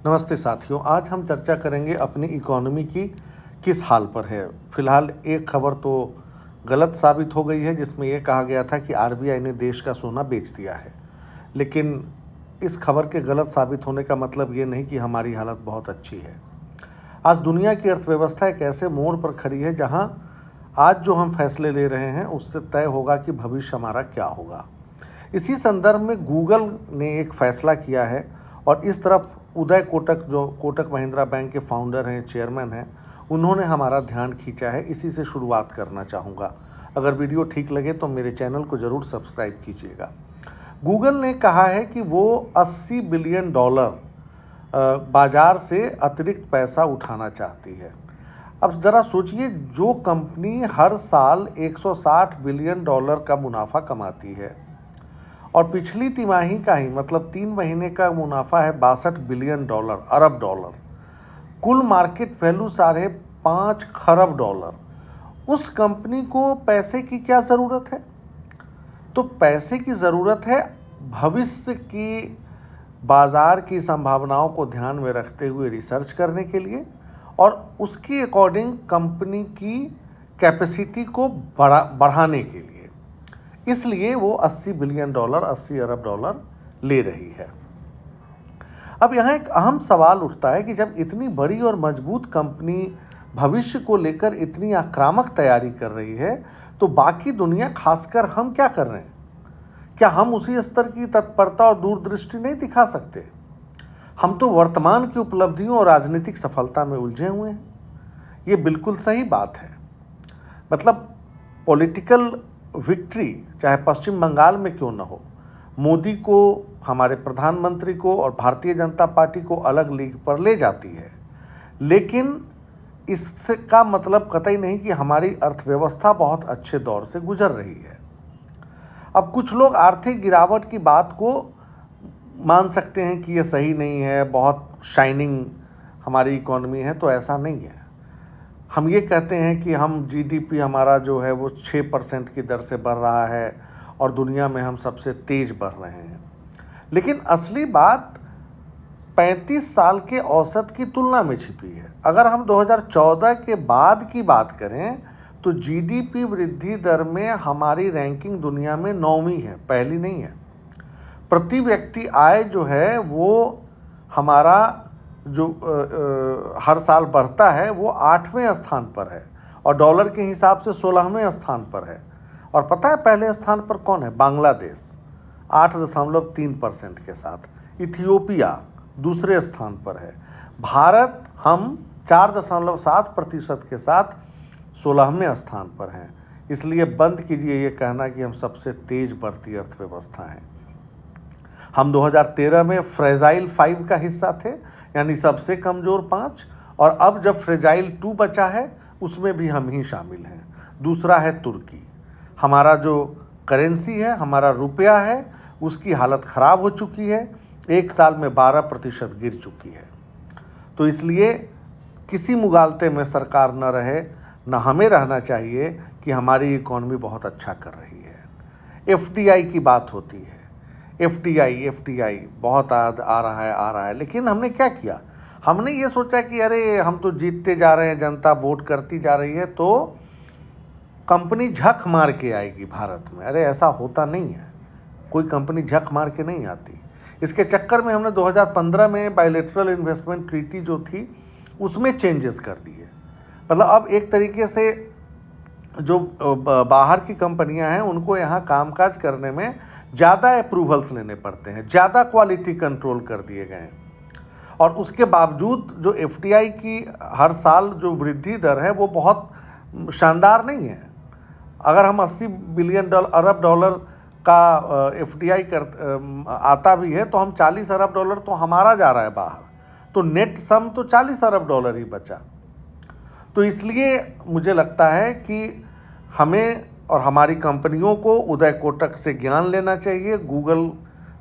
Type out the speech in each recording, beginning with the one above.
नमस्ते साथियों, आज हम चर्चा करेंगे अपनी इकोनॉमी की किस हाल पर है। फिलहाल एक खबर तो गलत साबित हो गई है जिसमें यह कहा गया था कि आरबीआई ने देश का सोना बेच दिया है। लेकिन इस खबर के गलत साबित होने का मतलब ये नहीं कि हमारी हालत बहुत अच्छी है। आज दुनिया की अर्थव्यवस्था एक ऐसे मोड़ पर खड़ी है जहां आज जो हम फैसले ले रहे हैं उससे तय होगा कि भविष्य हमारा क्या होगा। इसी संदर्भ में गूगल ने एक फ़ैसला किया है और इस तरफ उदय कोटक, जो कोटक महिंद्रा बैंक के फाउंडर हैं, चेयरमैन हैं, उन्होंने हमारा ध्यान खींचा है। इसी से शुरुआत करना चाहूँगा। अगर वीडियो ठीक लगे तो मेरे चैनल को ज़रूर सब्सक्राइब कीजिएगा। गूगल ने कहा है कि वो $80 बिलियन बाज़ार से अतिरिक्त पैसा उठाना चाहती है। अब ज़रा सोचिए, जो कंपनी हर साल $160 बिलियन का मुनाफा कमाती है और पिछली तिमाही का ही मतलब 3 महीने का मुनाफा है $62 बिलियन, अरब डॉलर, कुल मार्केट वैल्यू $5.5 खरब। उस कंपनी को पैसे की क्या ज़रूरत है? तो पैसे की ज़रूरत है भविष्य की बाज़ार की संभावनाओं को ध्यान में रखते हुए रिसर्च करने के लिए और उसके अकॉर्डिंग कंपनी की कैपेसिटी को बढ़ाने के लिए। इसलिए वो $80 बिलियन, 80 अरब डॉलर ले रही है। अब यहाँ एक अहम सवाल उठता है कि जब इतनी बड़ी और मजबूत कंपनी भविष्य को लेकर इतनी आक्रामक तैयारी कर रही है तो बाकी दुनिया, खासकर हम, क्या कर रहे हैं? क्या हम उसी स्तर की तत्परता और दूरदृष्टि नहीं दिखा सकते? हम तो वर्तमान की उपलब्धियों और राजनीतिक सफलता में उलझे हुए हैं। ये बिल्कुल सही बात है। मतलब पॉलिटिकल विक्ट्री चाहे पश्चिम बंगाल में क्यों न हो, मोदी को, हमारे प्रधानमंत्री को और भारतीय जनता पार्टी को अलग लीग पर ले जाती है। लेकिन इसका मतलब कतई नहीं कि हमारी अर्थव्यवस्था बहुत अच्छे दौर से गुजर रही है। अब कुछ लोग आर्थिक गिरावट की बात को मान सकते हैं कि ये सही नहीं है, बहुत शाइनिंग हमारी इकोनॉमी है, तो ऐसा नहीं है। हम ये कहते हैं कि हम जीडीपी हमारा जो है वो 6% की दर से बढ़ रहा है और दुनिया में हम सबसे तेज़ बढ़ रहे हैं। लेकिन असली बात 35 साल के औसत की तुलना में छिपी है। अगर हम 2014 के बाद की बात करें तो जीडीपी वृद्धि दर में हमारी रैंकिंग दुनिया में 9वीं है, पहली नहीं है। प्रति व्यक्ति आय जो है वो हमारा जो हर साल बढ़ता है वो 8वें स्थान पर है और डॉलर के हिसाब से 16वें स्थान पर है। और पता है पहले स्थान पर कौन है? बांग्लादेश 8.3% के साथ। इथियोपिया दूसरे स्थान पर है। भारत, हम 4.7% के साथ 16वें स्थान पर हैं। इसलिए बंद कीजिए ये कहना कि हम सबसे तेज़ बढ़ती अर्थव्यवस्था हैं। हम 2013 में फ्रेजाइल 5 का हिस्सा थे, यानी सबसे कमज़ोर 5, और अब जब फ्रेजाइल 2 बचा है उसमें भी हम ही शामिल हैं। दूसरा है तुर्की। हमारा जो करेंसी है, हमारा रुपया है, उसकी हालत ख़राब हो चुकी है, एक साल में 12% गिर चुकी है। तो इसलिए किसी मुगालते में सरकार न रहे, न हमें रहना चाहिए कि हमारी इकॉनमी बहुत अच्छा कर रही है। एफडीआई की बात होती है, एफडीआई बहुत आ रहा है। लेकिन हमने क्या किया? हमने ये सोचा कि अरे हम तो जीतते जा रहे हैं, जनता वोट करती जा रही है तो कंपनी झक मार के आएगी भारत में। अरे ऐसा होता नहीं है, कोई कंपनी झक मार के नहीं आती। इसके चक्कर में हमने 2015 में बायलैटरल इन्वेस्टमेंट ट्रीटी जो थी उसमें चेंजेस कर दिए। मतलब अब एक तरीके से जो बाहर की कंपनियां हैं उनको यहाँ कामकाज करने में ज़्यादा अप्रूवल्स लेने पड़ते हैं, ज़्यादा क्वालिटी कंट्रोल कर दिए गए हैं। और उसके बावजूद जो एफडीआई की हर साल जो वृद्धि दर है वो बहुत शानदार नहीं है। अगर हम 80 बिलियन अरब डॉलर का एफडीआई आता भी है तो हम 40 अरब डॉलर तो हमारा जा रहा है बाहर, तो नेट सम तो 40 अरब डॉलर ही बचा। तो इसलिए मुझे लगता है कि हमें और हमारी कंपनियों को उदय कोटक से ज्ञान लेना चाहिए, गूगल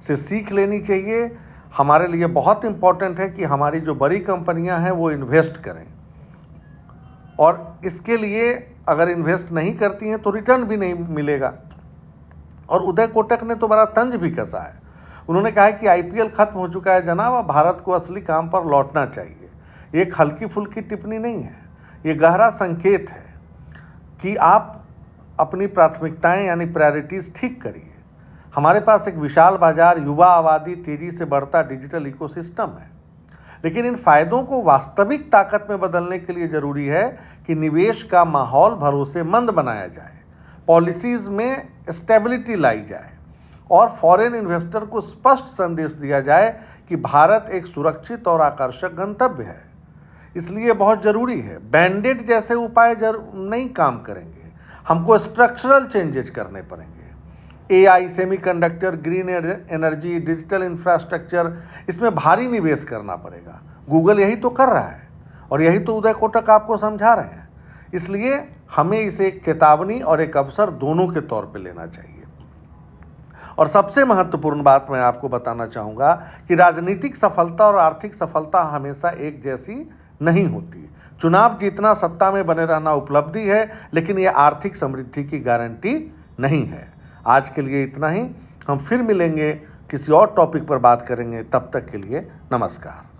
से सीख लेनी चाहिए। हमारे लिए बहुत इम्पॉर्टेंट है कि हमारी जो बड़ी कंपनियां हैं वो इन्वेस्ट करें, और इसके लिए अगर इन्वेस्ट नहीं करती हैं तो रिटर्न भी नहीं मिलेगा। और उदय कोटक ने तो बड़ा तंज भी कसा है। उन्होंने कहा है कि आईपीएल खत्म हो चुका है जनाब, अब भारत को असली काम पर लौटना चाहिए। ये एक हल्की फुल्की टिप्पणी नहीं है, ये गहरा संकेत है कि आप अपनी प्राथमिकताएं यानी प्रायोरिटीज़ ठीक करिए। हमारे पास एक विशाल बाजार, युवा आबादी, तेज़ी से बढ़ता डिजिटल इकोसिस्टम है, लेकिन इन फायदों को वास्तविक ताकत में बदलने के लिए ज़रूरी है कि निवेश का माहौल भरोसेमंद बनाया जाए, पॉलिसीज़ में स्टेबिलिटी लाई जाए और फॉरेन इन्वेस्टर को स्पष्ट संदेश दिया जाए कि भारत एक सुरक्षित और आकर्षक गंतव्य है। इसलिए बहुत ज़रूरी है, बैंडेड जैसे उपाय नहीं काम करेंगे, हमको स्ट्रक्चरल चेंजेस करने पड़ेंगे। AI, semiconductor, green energy, digital infrastructure, इसमें भारी निवेश करना पड़ेगा। गूगल यही तो कर रहा है और यही तो उदय कोटक आपको समझा रहे हैं। इसलिए हमें इसे एक चेतावनी और एक अवसर दोनों के तौर पे लेना चाहिए। और सबसे महत्वपूर्ण बात मैं आपको बताना चाहूँगा कि राजनीतिक सफलता और आर्थिक सफलता हमेशा एक जैसी नहीं होती। चुनाव जीतना, सत्ता में बने रहना उपलब्धि है, लेकिन ये आर्थिक समृद्धि की गारंटी नहीं है। आज के लिए इतना ही, हम फिर मिलेंगे, किसी और टॉपिक पर बात करेंगे। तब तक के लिए नमस्कार।